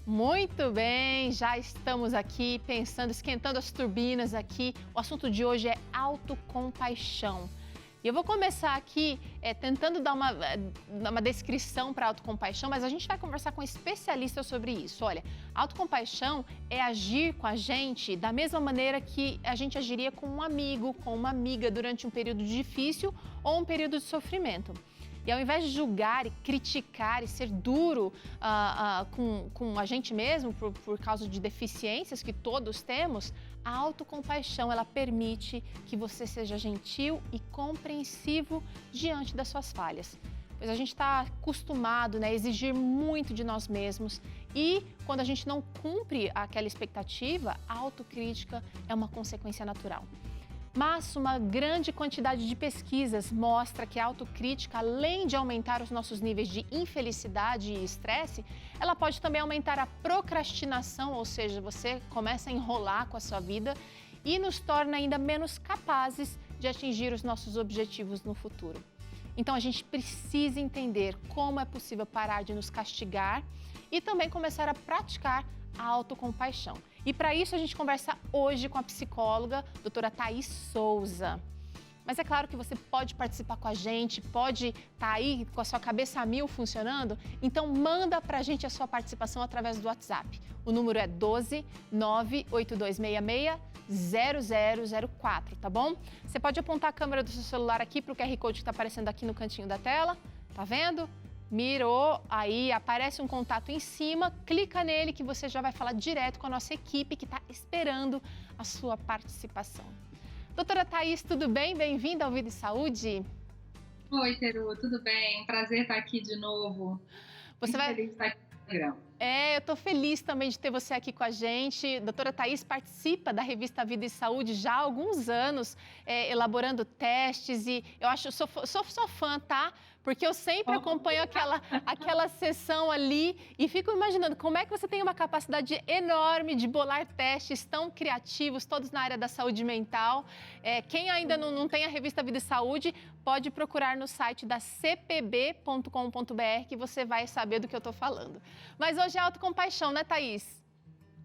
Muito bem, já estamos aqui pensando, esquentando as turbinas aqui. O assunto de hoje é autocompaixão. E eu vou começar aqui tentando dar uma descrição para a autocompaixão, mas a gente vai conversar com especialistas sobre isso. Olha, a autocompaixão é agir com a gente da mesma maneira que a gente agiria com um amigo, com uma amiga durante um período difícil ou um período de sofrimento. E ao invés de julgar e criticar e ser duro com a gente mesmo por causa de deficiências que todos temos, a autocompaixão, ela permite que você seja gentil e compreensivo diante das suas falhas. Pois a gente está acostumado, a exigir muito de nós mesmos e quando a gente não cumpre aquela expectativa, a autocrítica é uma consequência natural. Mas uma grande quantidade de pesquisas mostra que a autocrítica, além de aumentar os nossos níveis de infelicidade e estresse, ela pode também aumentar a procrastinação, ou seja, você começa a enrolar com a sua vida e nos torna ainda menos capazes de atingir os nossos objetivos no futuro. Então a gente precisa entender como é possível parar de nos castigar e também começar a praticar a autocompaixão. E para isso a gente conversa hoje com a psicóloga, doutora Thaís Souza. Mas é claro que você pode participar com a gente, pode estar aí com a sua cabeça a mil funcionando, então manda para a gente a sua participação através do WhatsApp. O número é 12 98266 0004, tá bom? Você pode apontar a câmera do seu celular aqui para o QR Code que está aparecendo aqui no cantinho da tela, tá vendo? Mirou, aí aparece um contato em cima, clica nele que você já vai falar direto com a nossa equipe que está esperando a sua participação. Doutora Thaís, tudo bem? Bem-vinda ao Vida e Saúde. Oi, Teru, tudo bem? Prazer estar aqui de novo. Você vai... feliz de estar aqui no programa. Eu estou feliz também de ter você aqui com a gente. Doutora Thaís participa da revista Vida e Saúde já há alguns anos, elaborando testes e eu sou fã, tá? Porque eu sempre acompanho aquela sessão ali e fico imaginando como é que você tem uma capacidade enorme de bolar testes tão criativos, todos na área da saúde mental. Quem ainda não tem a revista Vida e Saúde, pode procurar no site da cpb.com.br que você vai saber do que eu estou falando. Mas hoje é autocompaixão, né, Thaís?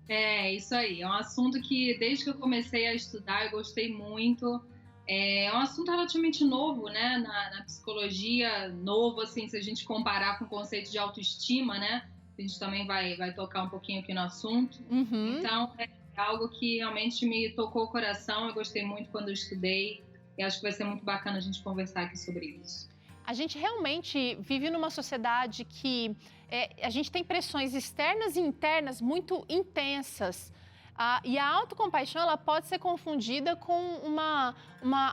É, isso aí. É um assunto que, desde que eu comecei a estudar, eu gostei muito. É um assunto relativamente novo, né, na psicologia, novo, assim, se a gente comparar com o conceito de autoestima, né? A gente também vai tocar um pouquinho aqui no assunto. Uhum. Então, é algo que realmente me tocou o coração, eu gostei muito quando eu estudei e acho que vai ser muito bacana a gente conversar aqui sobre isso. A gente realmente vive numa sociedade que a gente tem pressões externas e internas muito intensas. E a autocompaixão ela pode ser confundida com uma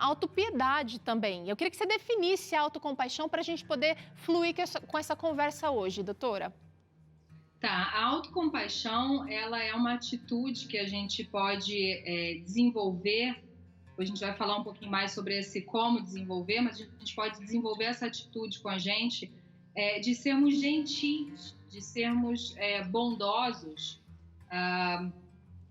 autopiedade também. Eu queria que você definisse a autocompaixão para a gente poder fluir com essa conversa hoje, doutora. Tá, a autocompaixão ela é uma atitude que a gente pode desenvolver. A gente vai falar um pouquinho mais sobre esse como desenvolver, mas a gente pode desenvolver essa atitude com a gente de sermos gentis, de sermos bondosos,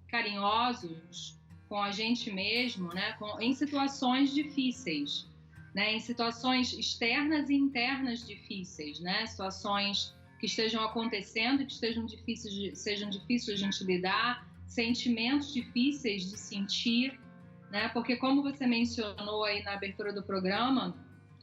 carinhosos com a gente mesmo, né? Em situações difíceis, né? Em situações externas e internas difíceis, né? Situações que estejam acontecendo, que sejam difíceis de a gente lidar, sentimentos difíceis de sentir, né? Porque como você mencionou aí na abertura do programa,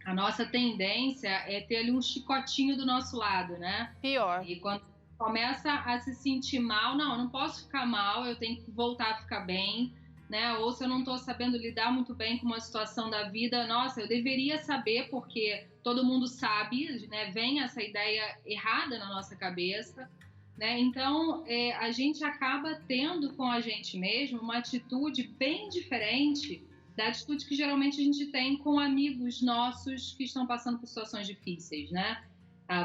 a nossa tendência é ter ali um chicotinho do nosso lado, né? Pior. E quando começa a se sentir mal, não posso ficar mal, eu tenho que voltar a ficar bem, né? Ou se eu não estou sabendo lidar muito bem com uma situação da vida, nossa, eu deveria saber porque todo mundo sabe, né? Vem essa ideia errada na nossa cabeça, né? Então, a gente acaba tendo com a gente mesmo uma atitude bem diferente da atitude que geralmente a gente tem com amigos nossos que estão passando por situações difíceis, né?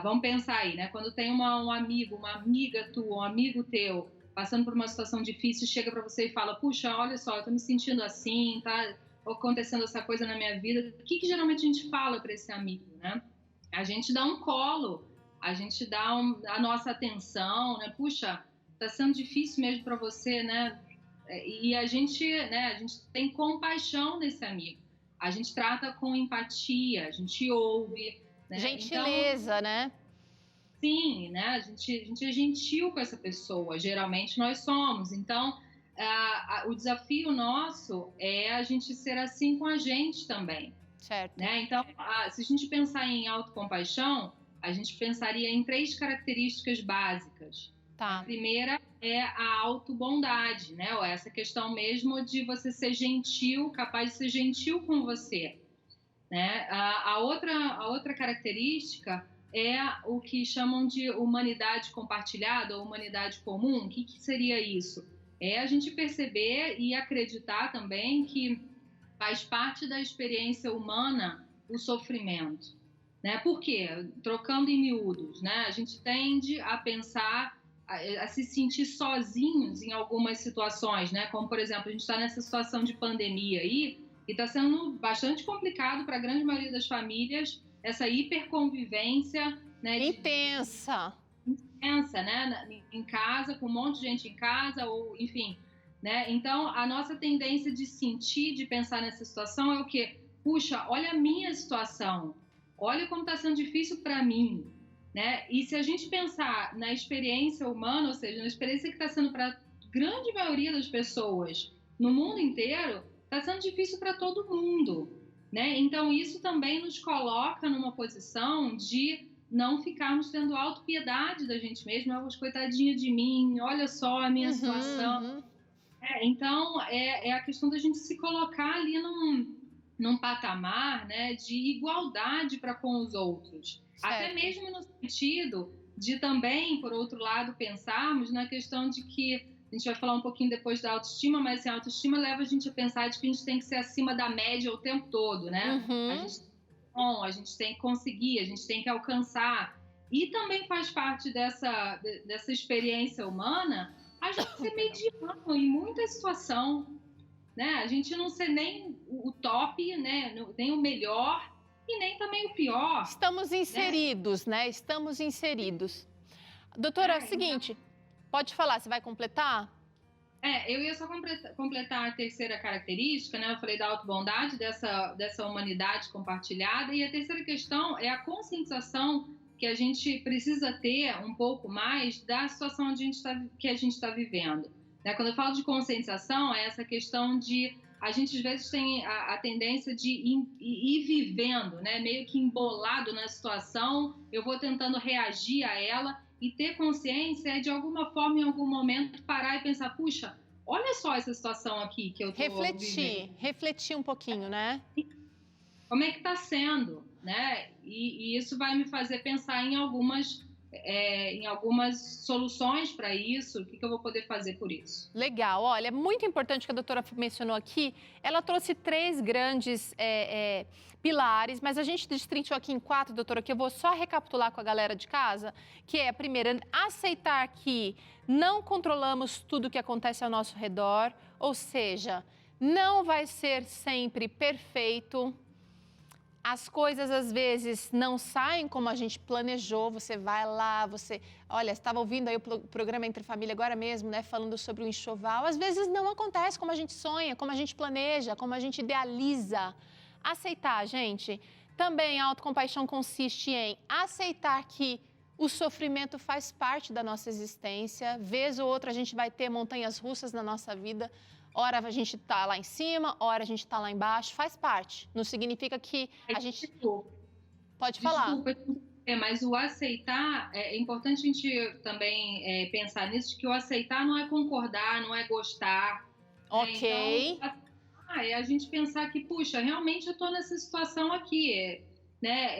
Vamos pensar aí, né? Quando tem um amigo, uma amiga tua, um amigo teu passando por uma situação difícil, chega para você e fala, puxa, olha só, eu tô me sentindo assim, tá acontecendo essa coisa na minha vida. O que geralmente a gente fala para esse amigo, né? A gente dá um colo, a gente dá a nossa atenção, né? Puxa, tá sendo difícil mesmo para você, né? E a gente tem compaixão desse amigo. A gente trata com empatia, a gente ouve, né? Gentileza, então, né? Sim, né? A gente é gentil com essa pessoa, geralmente nós somos. Então, o desafio nosso é a gente ser assim com a gente também, Certo. né? Então, se a gente pensar em autocompaixão, a gente pensaria em 3 características básicas. A Tá. primeira é a autobondade, né? Ou essa questão mesmo de você ser gentil, capaz de ser gentil com você, né? A outra característica é o que chamam de humanidade compartilhada ou humanidade comum. O que seria isso? É a gente perceber e acreditar também que faz parte da experiência humana o sofrimento, né? Por quê? Trocando em miúdos, né? A gente tende a pensar, a se sentir sozinhos em algumas situações, né? Como, por exemplo, a gente está nessa situação de pandemia aí, e está sendo bastante complicado para a grande maioria das famílias essa hiperconvivência, né? Intensa. Pensa, né? Em casa, com um monte de gente em casa, ou enfim, né? Então, a nossa tendência de sentir, de pensar nessa situação é o quê? Puxa, olha a minha situação, olha como está sendo difícil para mim, né? E se a gente pensar na experiência humana, ou seja, na experiência que está sendo para a grande maioria das pessoas no mundo inteiro, está sendo difícil para todo mundo, né? Então, isso também nos coloca numa posição de não ficarmos tendo autopiedade da gente mesmo, coitadinha de mim, olha só a minha situação. Uhum. Então, é a questão da gente se colocar ali num patamar, né, de igualdade para com os outros. Até Certo. mesmo no sentido de também, por outro lado, pensarmos na questão de que, a gente vai falar um pouquinho depois da autoestima, mas assim, a autoestima leva a gente a pensar de que a gente tem que ser acima da média o tempo todo, né? A Uhum. gente a gente tem que conseguir, a gente tem que alcançar. E também faz parte dessa experiência humana a gente ser mediano em muita situação, né? A gente não ser nem o top, né? Nem o melhor e nem também o pior, Estamos né? inseridos, né? Estamos inseridos. Doutora, é o Então, seguinte, pode falar, você vai completar? eu ia só completar a terceira característica, né? Eu falei da autobondade, dessa humanidade compartilhada, e a terceira questão é a conscientização que a gente precisa ter um pouco mais da situação que a gente está vivendo, né? Quando eu falo de conscientização, é essa questão de a gente às vezes tem a tendência de ir vivendo, né? Meio que embolado na situação, eu vou tentando reagir a ela, e ter consciência é, de alguma forma, em algum momento, parar e pensar, puxa, olha só essa situação aqui que eu estou vivendo. Refletir um pouquinho, né? Como é que está sendo, né? E isso vai me fazer pensar em algumas soluções para isso, o que eu vou poder fazer por isso. Legal, olha, é muito importante que a doutora mencionou aqui. Ela trouxe 3 grandes pilares, mas a gente destrinchou aqui em 4, doutora, que eu vou só recapitular com a galera de casa, que é, a primeira, aceitar que não controlamos tudo que acontece ao nosso redor, ou seja, não vai ser sempre perfeito. As coisas às vezes não saem como a gente planejou, você vai lá, Olha, estava ouvindo aí o programa Entre Família agora mesmo, né, falando sobre o enxoval. Às vezes não acontece como a gente sonha, como a gente planeja, como a gente idealiza. Aceitar, gente. Também a autocompaixão consiste em aceitar que o sofrimento faz parte da nossa existência. Vez ou outra a gente vai ter montanhas russas na nossa vida. Ora a gente está lá em cima, ora a gente está lá embaixo, faz parte. Não significa que a gente... Pode falar. Desculpa, mas o aceitar, é importante a gente também pensar nisso, que o aceitar não é concordar, não é gostar. Ok. Então, é a gente pensar que, puxa, realmente eu estou nessa situação aqui, né?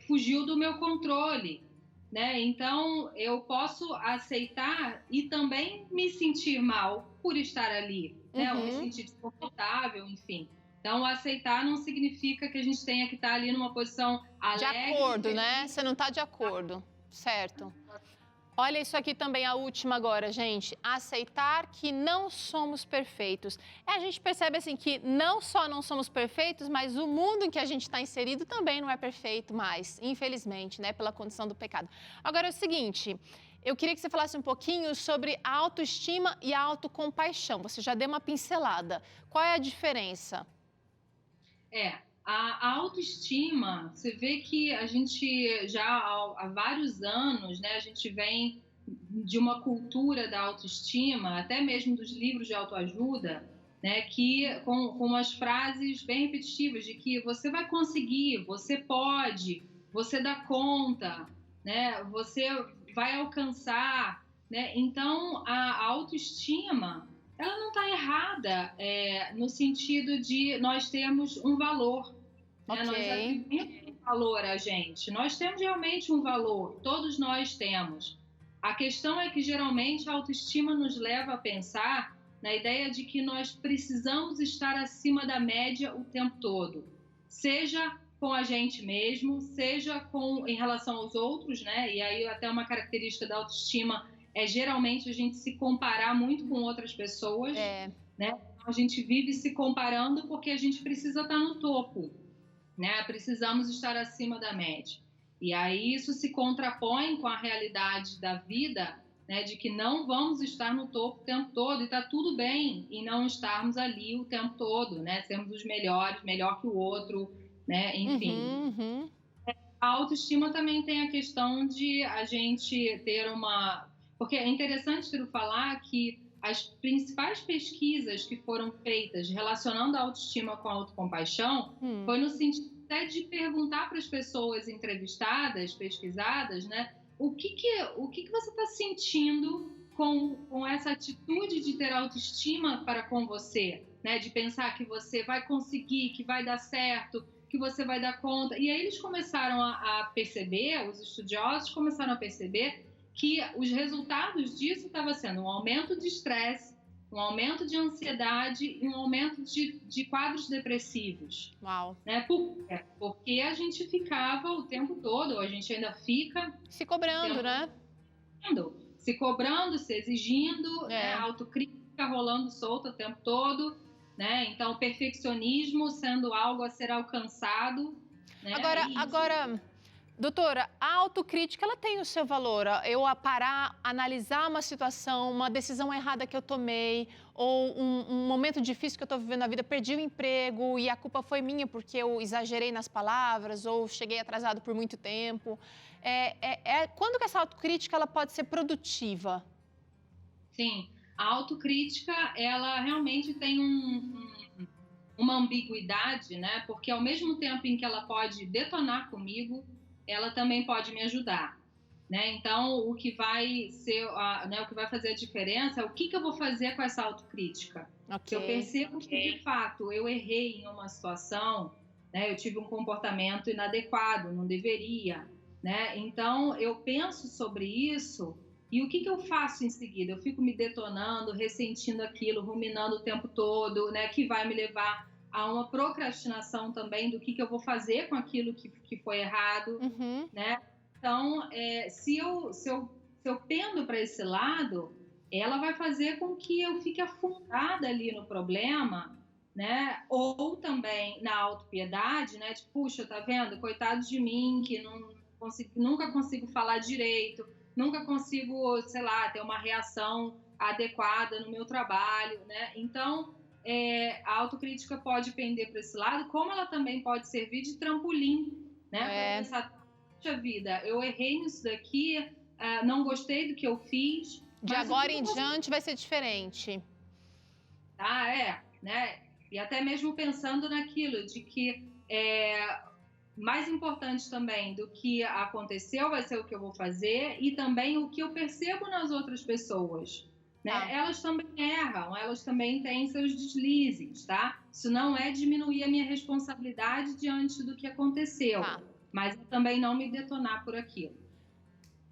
Fugiu do meu controle, né? Então, eu posso aceitar e também me sentir mal por estar ali, né? Ou me sentir desconfortável, enfim. Então, aceitar não significa que a gente tenha que estar ali numa posição alegre. De acordo, né? Você não está de acordo, certo? Olha isso aqui também, a última agora, gente. Aceitar que não somos perfeitos. A gente percebe assim que não só não somos perfeitos, mas o mundo em que a gente está inserido também não é perfeito mais, infelizmente, né? Pela condição do pecado. Agora é o seguinte, eu queria que você falasse um pouquinho sobre a autoestima e a autocompaixão. Você já deu uma pincelada. Qual é a diferença? A autoestima, você vê que a gente já há vários anos, né, a gente vem de uma cultura da autoestima, até mesmo dos livros de autoajuda, né, que com umas frases bem repetitivas de que você vai conseguir, você pode, você dá conta, né, você vai alcançar, né? Então a autoestima ela não está errada no sentido de nós temos um valor, né? Nós Ok. atribuímos um valor a gente, nós temos realmente um valor, todos nós temos. A questão é que geralmente a autoestima nos leva a pensar na ideia de que nós precisamos estar acima da média o tempo todo, seja com a gente mesmo, seja em relação aos outros, né? E aí até uma característica da autoestima é geralmente a gente se comparar muito com outras pessoas, É. né? A gente vive se comparando porque a gente precisa estar no topo, né? Precisamos estar acima da média. E aí isso se contrapõe com a realidade da vida, né? De que não vamos estar no topo o tempo todo e está tudo bem em não estarmos ali o tempo todo, né? Sermos os melhores, melhor que o outro, né? Enfim. Uhum. A autoestima também tem a questão de a gente ter uma... Porque é interessante eu falar que as principais pesquisas que foram feitas relacionando a autoestima com a autocompaixão foi no sentido até de perguntar para as pessoas entrevistadas, pesquisadas, né, o que você está sentindo com essa atitude de ter autoestima para com você, né, de pensar que você vai conseguir, que vai dar certo, que você vai dar conta. E aí eles começaram a perceber, os estudiosos começaram a perceber que os resultados disso estava sendo um aumento de estresse, um aumento de ansiedade e um aumento de quadros depressivos. Uau. Né? Por quê? Porque a gente ficava o tempo todo, a gente ainda fica... Se cobrando, né? Se cobrando, se exigindo, né? A autocrítica rolando solta o tempo todo, né? Então, o perfeccionismo sendo algo a ser alcançado. Né? Agora, doutora, a autocrítica, ela tem o seu valor. Eu parar, analisar uma situação, uma decisão errada que eu tomei, ou um momento difícil que eu estou vivendo na vida, perdi o emprego e a culpa foi minha porque eu exagerei nas palavras ou cheguei atrasado por muito tempo. Quando que essa autocrítica ela pode ser produtiva? Sim, a autocrítica, ela realmente tem uma ambiguidade, né? Porque ao mesmo tempo em que ela pode detonar comigo, ela também pode me ajudar, né? Então, o que vai ser, né, o que vai fazer a diferença é o que eu vou fazer com essa autocrítica. Se eu percebo que, de fato, eu errei em uma situação, né? Eu tive um comportamento inadequado, não deveria, né? Então, eu penso sobre isso e o que eu faço em seguida? Eu fico me detonando, ressentindo aquilo, ruminando o tempo todo, né? Que vai me levar a uma procrastinação também do que eu vou fazer com aquilo que foi errado, né? Então, se eu pendo para esse lado, ela vai fazer com que eu fique afundada ali no problema, né? Ou também na autopiedade, né? Tipo, puxa, tá vendo? Coitado de mim, que nunca consigo falar direito, nunca consigo, sei lá, ter uma reação adequada no meu trabalho, né? Então, a autocrítica pode pender para esse lado, como ela também pode servir de trampolim, né? Para pensar, puxa vida, eu errei nisso daqui, não gostei do que eu fiz. De agora em diante vai ser diferente. Né? E até mesmo pensando naquilo, de que mais importante também do que aconteceu vai ser o que eu vou fazer e também o que eu percebo nas outras pessoas. Né? Elas também erram, elas também têm seus deslizes, tá? Isso não é diminuir a minha responsabilidade diante do que aconteceu, mas também não me detonar por aquilo.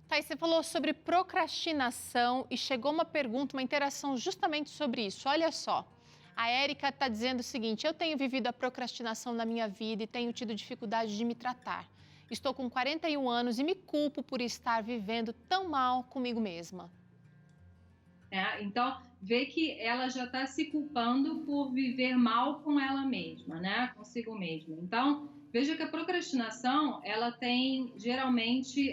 Tá, e você falou sobre procrastinação e chegou uma pergunta, uma interação justamente sobre isso. Olha só, a Érica está dizendo o seguinte: eu tenho vivido a procrastinação na minha vida e tenho tido dificuldade de me tratar. Estou com 41 anos e me culpo por estar vivendo tão mal comigo mesma. Então, vê que ela já está se culpando por viver mal com ela mesma, né? Consigo mesma. Então, veja que a procrastinação, ela tem geralmente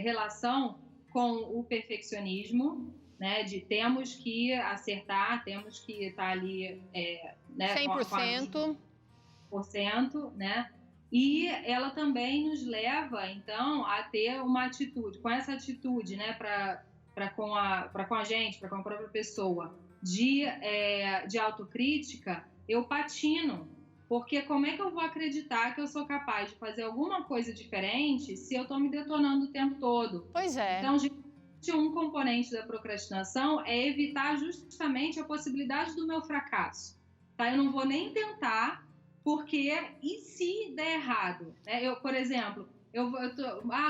relação com o perfeccionismo, né? De temos que acertar, temos que estar ali... né? 100%. 100%, né? E ela também nos leva, então, a ter uma atitude, com essa atitude, né, para com a gente, para com a própria pessoa, de autocrítica, eu patino. Porque como é que eu vou acreditar que eu sou capaz de fazer alguma coisa diferente se eu estou me detonando o tempo todo? Pois é. Então, um componente da procrastinação é evitar justamente a possibilidade do meu fracasso. Tá? Eu não vou nem tentar, porque e se der errado? Eu, por exemplo,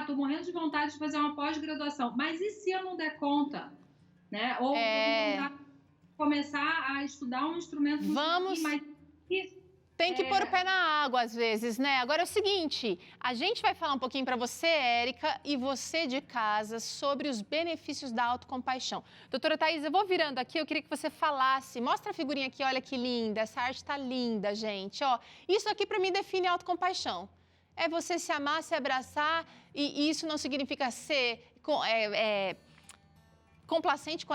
tô morrendo de vontade de fazer uma pós-graduação, mas e se eu não der conta? Né? Ou eu tô com vontade de começar a estudar um instrumento musical, mas tem que pôr o pé na água, às vezes, né? Agora é o seguinte, a gente vai falar um pouquinho para você, Érica, e você de casa, sobre os benefícios da autocompaixão. Doutora Thaís, eu vou virando aqui, eu queria que você falasse, mostra a figurinha aqui, olha que linda, essa arte tá linda, gente, ó. Isso aqui para mim define autocompaixão. É você se amar, se abraçar, e isso não significa ser complacente com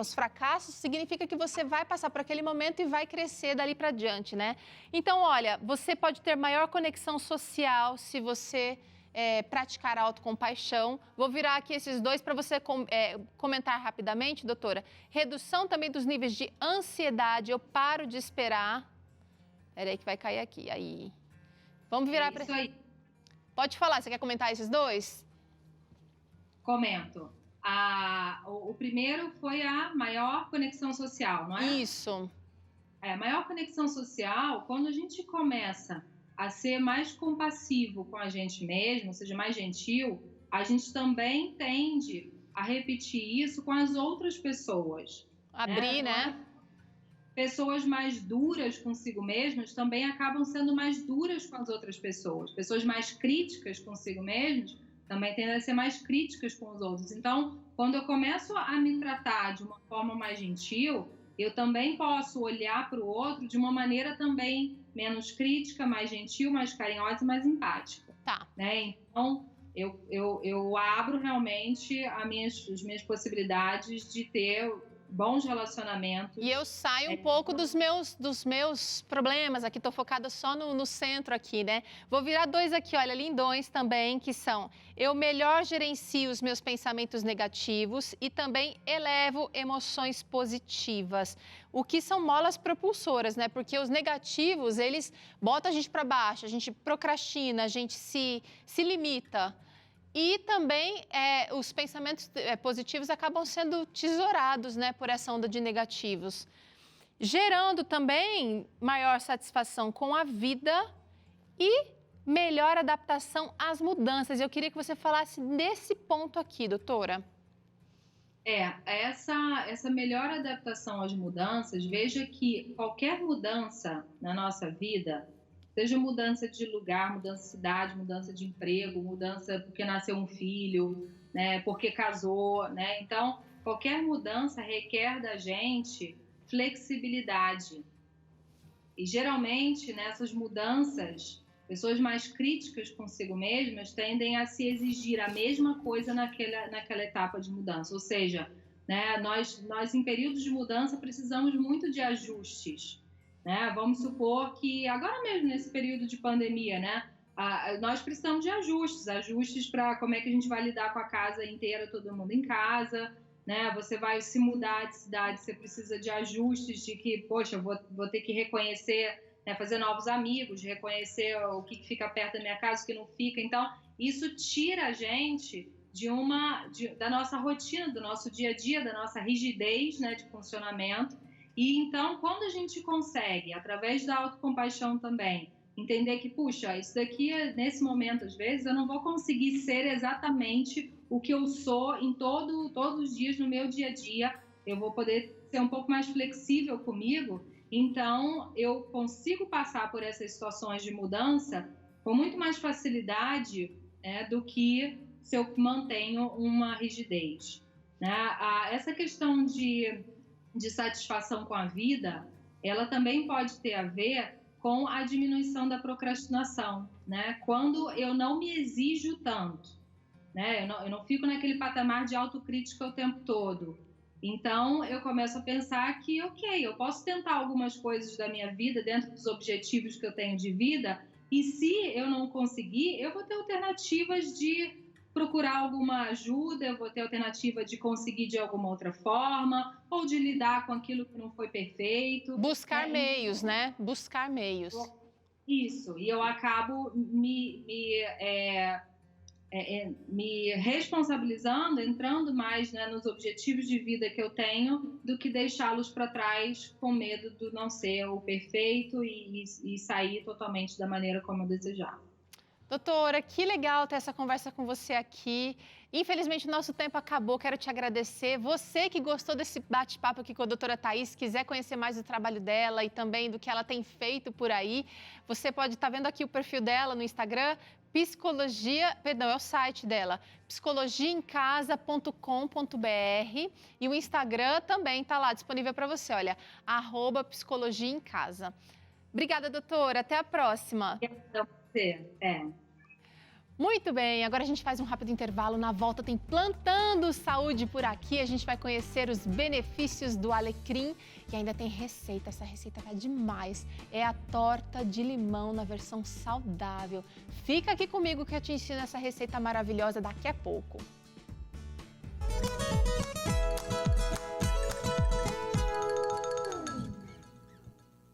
os fracassos, significa que você vai passar por aquele momento e vai crescer dali para diante, né? Então, olha, você pode ter maior conexão social se você praticar a autocompaixão. Vou virar aqui esses dois para você comentar rapidamente, doutora. Redução também dos níveis de ansiedade, eu paro de esperar. Peraí que vai cair aqui, aí. Vamos virar para... Isso aí. Pode falar, você quer comentar esses dois? Comento. O primeiro foi a maior conexão social, não é? Isso. A maior conexão social, quando a gente começa a ser mais compassivo com a gente mesmo, ou seja, mais gentil, a gente também tende a repetir isso com as outras pessoas. Abrir, né? Pessoas mais duras consigo mesmas também acabam sendo mais duras com as outras pessoas. Pessoas mais críticas consigo mesmas também tendem a ser mais críticas com os outros. Então, quando eu começo a me tratar de uma forma mais gentil, eu também posso olhar para o outro de uma maneira também menos crítica, mais gentil, mais carinhosa e mais empática. Tá. Né? Então, eu abro realmente as minhas possibilidades de ter bons relacionamentos. E eu saio um pouco dos meus problemas aqui, tô focada só no centro aqui, né? Vou virar dois aqui, olha, lindões também, que são: eu melhor gerencio os meus pensamentos negativos e também elevo emoções positivas. O que são molas propulsoras, né? Porque os negativos, eles botam a gente para baixo, a gente procrastina, a gente se limita. E também os pensamentos positivos acabam sendo tesourados, né, por essa onda de negativos, gerando também maior satisfação com a vida e melhor adaptação às mudanças. Eu queria que você falasse desse ponto aqui, doutora. Essa melhor adaptação às mudanças, veja que qualquer mudança na nossa vida, seja mudança de lugar, mudança de cidade, mudança de emprego, mudança porque nasceu um filho, né, porque casou, né? Então, qualquer mudança requer da gente flexibilidade. E geralmente, nessas mudanças, pessoas mais críticas consigo mesmas tendem a se exigir a mesma coisa naquela etapa de mudança. Ou seja, né, nós em períodos de mudança precisamos muito de ajustes. Né? Vamos supor que agora mesmo nesse período de pandemia, né, nós precisamos de ajustes para como é que a gente vai lidar com a casa inteira, todo mundo em casa, né? Você vai se mudar de cidade, você precisa de ajustes de que, poxa, eu vou ter que reconhecer, né, fazer novos amigos, reconhecer o que fica perto da minha casa, o que não fica. Então, isso tira a gente da nossa rotina, do nosso dia a dia, da nossa rigidez, né, de funcionamento. E então, quando a gente consegue, através da autocompaixão também, entender que, puxa, isso daqui, nesse momento, às vezes, eu não vou conseguir ser exatamente o que eu sou em todos os dias no meu dia a dia, eu vou poder ser um pouco mais flexível comigo, então eu consigo passar por essas situações de mudança com muito mais facilidade, né, do que se eu mantenho uma rigidez. Né? Essa questão de satisfação com a vida, ela também pode ter a ver com a diminuição da procrastinação, né? Quando eu não me exijo tanto, né? Eu não fico naquele patamar de autocrítica o tempo todo. Então, eu começo a pensar que, ok, eu posso tentar algumas coisas da minha vida dentro dos objetivos que eu tenho de vida, E se eu não conseguir, eu vou ter alternativas de procurar alguma ajuda, eu vou ter alternativa de conseguir de alguma outra forma, ou de lidar com aquilo que não foi perfeito. Buscar meios, né? Buscar meios. Isso, e eu acabo me responsabilizando, entrando mais, né, nos objetivos de vida que eu tenho, do que deixá-los para trás com medo de não ser o perfeito e sair totalmente da maneira como eu desejava. Doutora, que legal ter essa conversa com você aqui. Infelizmente, o nosso tempo acabou. Quero te agradecer. Você que gostou desse bate-papo aqui com a doutora Thaís, quiser conhecer mais do trabalho dela e também do que ela tem feito por aí, você pode estar vendo aqui o perfil dela no Instagram, é o site dela, psicologiaemcasa.com.br, e o Instagram também está lá disponível para você, olha, @psicologiaemcasa. Obrigada, doutora. Até a próxima. Então, você, Muito bem, agora a gente faz um rápido intervalo. Na volta tem Plantando Saúde por aqui. A gente vai conhecer os benefícios do alecrim e ainda tem receita. Essa receita tá demais. É a torta de limão na versão saudável. Fica aqui comigo que eu te ensino essa receita maravilhosa daqui a pouco.